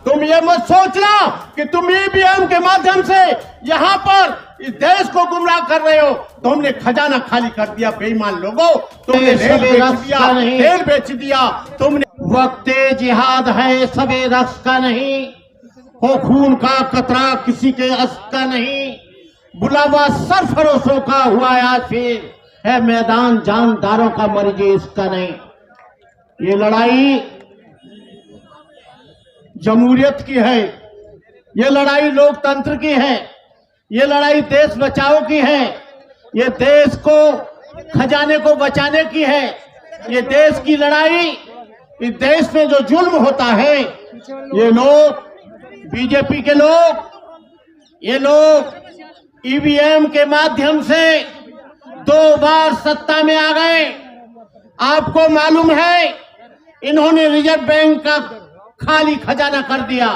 तुम ये मत सोचना कि तुम ईवीएम के माध्यम से यहाँ पर इस देश को गुमराह कर रहे हो। तुमने खजाना खाली कर दिया बेईमान लोगों, तुमने तेल बेच दिया, तुमने वक्त जिहाद है सबे रक्स का नहीं, हो खून का कतरा किसी के अस का नहीं, बुलावा सरफरोशों का हुआ आज फिर, है मैदान जानदारों का मर्जी इसका नहीं। ये लड़ाई जमहूरियत की है, ये लड़ाई लोकतंत्र की है, ये लड़ाई देश बचाओ की है, ये देश को खजाने को बचाने की है, ये देश की लड़ाई। इस देश में जो जुल्म होता है, ये लोग बीजेपी के लोग, ये लोग ईवीएम के माध्यम से 2 बार सत्ता में आ गए। आपको मालूम है इन्होंने रिजर्व बैंक का खाली खजाना कर दिया,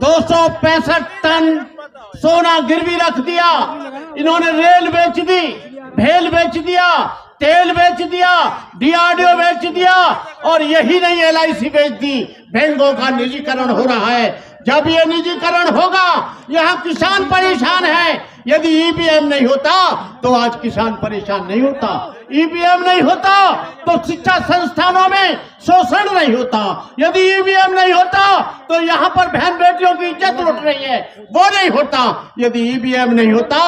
265 टन सोना गिरवी रख दिया, इन्होंने रेल बेच दी, भेल बेच दिया, तेल बेच दिया, डीआरडीओ बेच दिया, और यही नहीं एलआईसी बेच दी। बैंकों का निजीकरण हो रहा है। जब ये निजीकरण होगा, यहाँ किसान परेशान है। यदि ईवीएम नहीं होता तो आज किसान परेशान नहीं होता, ईवीएम नहीं होता तो शिक्षा संस्थानों में शोषण नहीं होता, यदि ईवीएम नहीं होता तो यहाँ पर बहन बेटियों की इज्जत लुट रही है, वो नहीं होता। यदि ईवीएम नहीं होता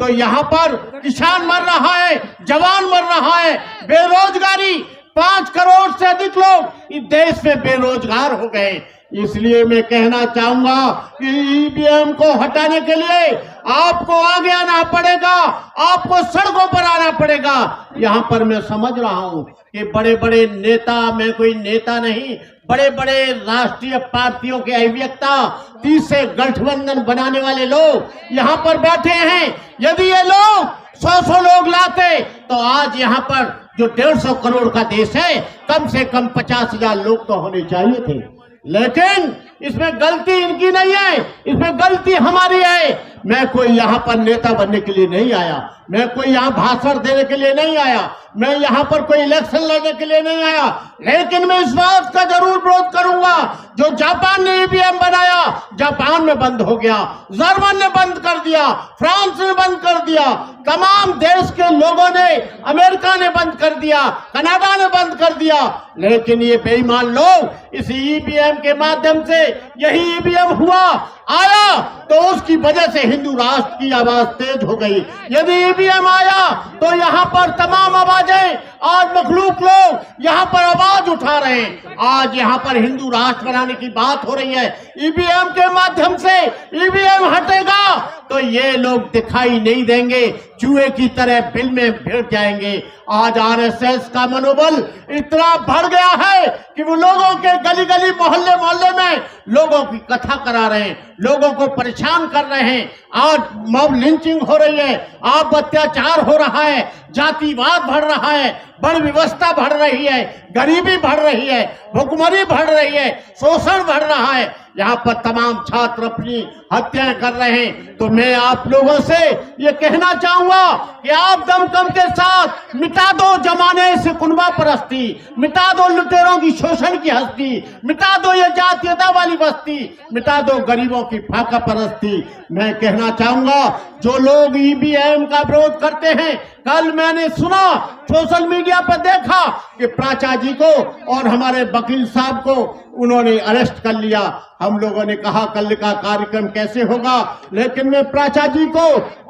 तो यहाँ पर किसान मर रहा है, जवान मर रहा है, बेरोजगारी, 5 करोड़ से अधिक लोग इस देश में बेरोजगार हो गए। इसलिए मैं कहना चाहूंगा कि ईवीएम को हटाने के लिए आपको आगे आना पड़ेगा, आपको सड़कों पर आना पड़ेगा। यहाँ पर मैं समझ रहा हूँ कि बड़े बड़े नेता, मैं कोई नेता नहीं, बड़े बड़े राष्ट्रीय पार्टियों के अभियंता, 30 से गठबंधन बनाने वाले लोग यहाँ पर बैठे हैं। यदि ये लोग 100 लोग लाते तो आज यहाँ पर जो 150 करोड़ का देश है, कम से कम 50,000 लोग तो होने चाहिए थे। लेकिन इसमें गलती इनकी नहीं है, इसमें गलती हमारी है। मैं कोई यहाँ पर नेता बनने के लिए नहीं आया, मैं कोई यहाँ भाषण देने के लिए नहीं आया, मैं यहाँ पर कोई इलेक्शन लड़ने के लिए नहीं आया। लेकिन मैं इस बात का जरूर विरोध करूंगा, जो जापान ने ईवीएम बनाया, जापान में बंद हो गया, जर्मन ने बंद कर दिया, फ्रांस ने बंद कर दिया, तमाम देश के लोगों ने, अमेरिका ने बंद कर दिया, कनाडा ने बंद कर दिया। लेकिन ये बेईमान लोग इस ईवीएम के माध्यम से, यही ईवीएम हुआ आया तो उसकी वजह से हिंदू राष्ट्र की आवाज तेज हो गई। यदि ईवीएम आया तो यहाँ पर तमाम आवाजें, आज मखलूक लोग यहाँ पर आवाज उठा रहे हैं। आज यहाँ पर हिंदू राष्ट्र बनाने की बात हो रही है। ईवीएम के माध्यम से ईवीएम हटेगा तो ये लोग दिखाई नहीं देंगे, चूहे की तरह बिल में भिड़ जाएंगे। आज आरएसएस का मनोबल इतना बढ़ गया है कि वो लोगों के गली गली, मोहल्ले मोहल्ले में लोगों की कथा करा रहे हैं, लोगों को परेशान कर रहे हैं। आज मॉब लिंचिंग हो रही है, आप अत्याचार हो रहा है, जातिवाद बढ़ रहा है, बड़ व्यवस्था बढ़ रही है, गरीबी बढ़ रही है, भुखमरी बढ़ रही है, शोषण बढ़ रहा है। यहाँ पर तमाम छात्र अपनी हत्याएं कर रहे हैं। तो मैं आप लोगों से ये कहना चाहूंगा कि आप दमखम के साथ मिटा दो जमाने से कुनबा परस्ती, मिटा दो लुटेरों की शोषण की हस्ती, मिटा दो ये जातीयता वाली बस्ती, मिटा दो गरीबों की फाका परस्ती। मैं कहना चाहूंगा जो लोग ईवीएम का विरोध करते हैं, कल मैंने सुना, सोशल मीडिया पर देखा कि प्राचा जी को और हमारे वकील साहब को उन्होंने अरेस्ट कर लिया। हम लोगों ने कहा कल का कार्यक्रम कैसे होगा, लेकिन मैं प्राचा जी को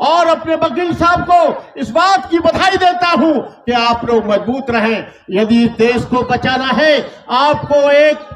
और अपने वकील साहब को इस बात की बधाई देता हूं कि आप लोग मजबूत रहें। यदि देश को बचाना है, आपको एक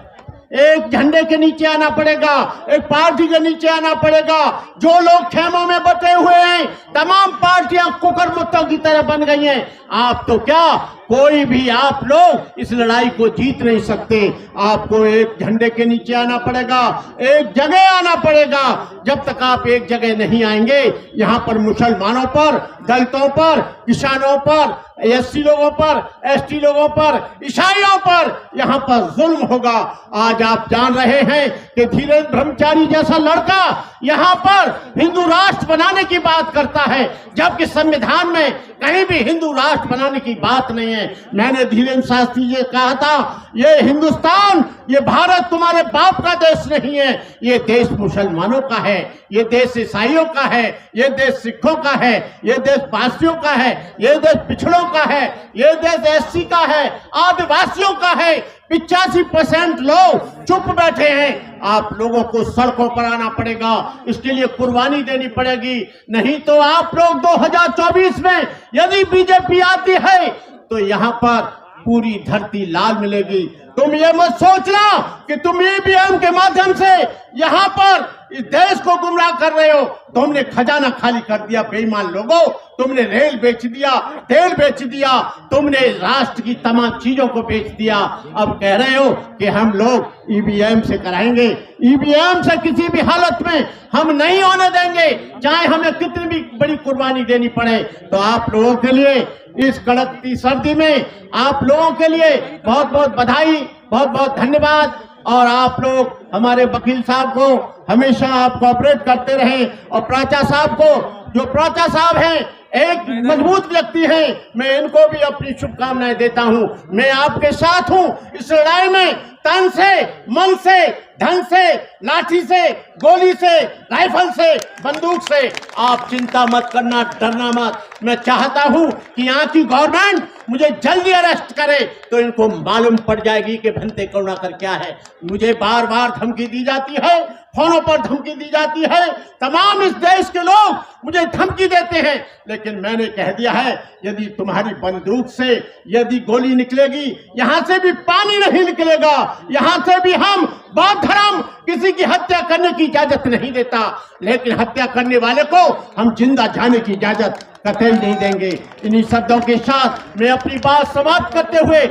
झंडे के नीचे आना पड़ेगा, एक पार्टी के नीचे आना पड़ेगा। जो लोग खेमों में बटे हुए हैं, तमाम पार्टियां कुकर मुत्तों की तरह बन गई हैं। आप तो क्या, कोई भी आप लोग इस लड़ाई को जीत नहीं सकते। आपको एक झंडे के नीचे आना पड़ेगा, एक जगह आना पड़ेगा। जब तक आप एक जगह नहीं आएंगे, यहाँ पर मुसलमानों पर, दलितों पर, किसानों पर, एससी लोगों पर, एसटी लोगों पर, ईसाइयों पर यहाँ पर जुल्म होगा। आज आप जान रहे हैं कि धीरेन्द्र ब्रह्मचारी जैसा लड़का यहाँ पर हिंदू राष्ट्र बनाने की बात करता है, जबकि संविधान में कहीं भी हिंदू राष्ट्र बनाने की बात नहीं है। मैंने धीरेन्द्र शास्त्री जी कहा था, ये हिंदुस्तान, ये भारत तुम्हारे बाप का देश नहीं है, ये देश मुसलमानों का है, ये देश ईसाइयों का है, ये देश सिखों का है, ये देश पारसियों का है, ये देश पिछड़ों का है, ये देश एससी का है, आदिवासियों का है। 85% लोग चुप बैठे हैं। आप लोगों को सड़कों पर आना पड़ेगा, इसके लिए कुर्बानी देनी पड़ेगी। नहीं तो आप लोग 2024 में यदि बीजेपी आती है तो यहाँ पर पूरी धरती लाल मिलेगी। तुम ये मत सोचना कि तुम ईवीएम के माध्यम से यहाँ पर इस देश को गुमराह कर रहे हो। तुमने खजाना खाली कर दिया बेईमान लोगों, तुमने रेल बेच दिया, तेल बेच दिया, तुमने राष्ट्र की तमाम चीजों को बेच दिया। अब कह रहे हो कि हम लोग ईवीएम से कराएंगे। ईवीएम से किसी भी हालत में हम नहीं होने देंगे, चाहे हमें कितनी भी बड़ी कुर्बानी देनी पड़े। तो आप लोगों के लिए इस कड़कती सर्दी में आप लोगों के लिए बहुत बहुत बधाई, बहुत बहुत धन्यवाद। और आप लोग हमारे वकील साहब को हमेशा आप कोऑपरेट करते रहें, और प्राचा साहब को, जो प्राचा साहब हैं एक मजबूत व्यक्ति हैं, मैं इनको भी अपनी शुभकामनाएं देता हूं। मैं आपके साथ हूं इस लड़ाई में, तन से, मन से, धन से, लाठी से, गोली से, राइफल से, बंदूक से। आप चिंता मत करना, डरना मत। मैं चाहता हूं कि यहाँ की गवर्नमेंट मुझे जल्दी अरेस्ट करे तो इनको मालूम पड़ जाएगी कि भंते करुणाकर क्या है। मुझे बार बार धमकी दी जाती है, फोनों पर धमकी दी जाती है, तमाम इस देश के लोग मुझे धमकी देते हैं, लेकिन मैंने कह दिया है यदि तुम्हारी बंदूक से यदि गोली निकलेगी, यहां से भी पानी नहीं निकलेगा, यहां से भी हम बौद्ध धर्म किसी की हत्या करने की इजाजत नहीं देता, लेकिन हत्या करने वाले को हम जिंदा जाने की इजाजत कतई नहीं देंगे। इन्हीं शब्दों के साथ मैं अपनी बात समाप्त करते हुए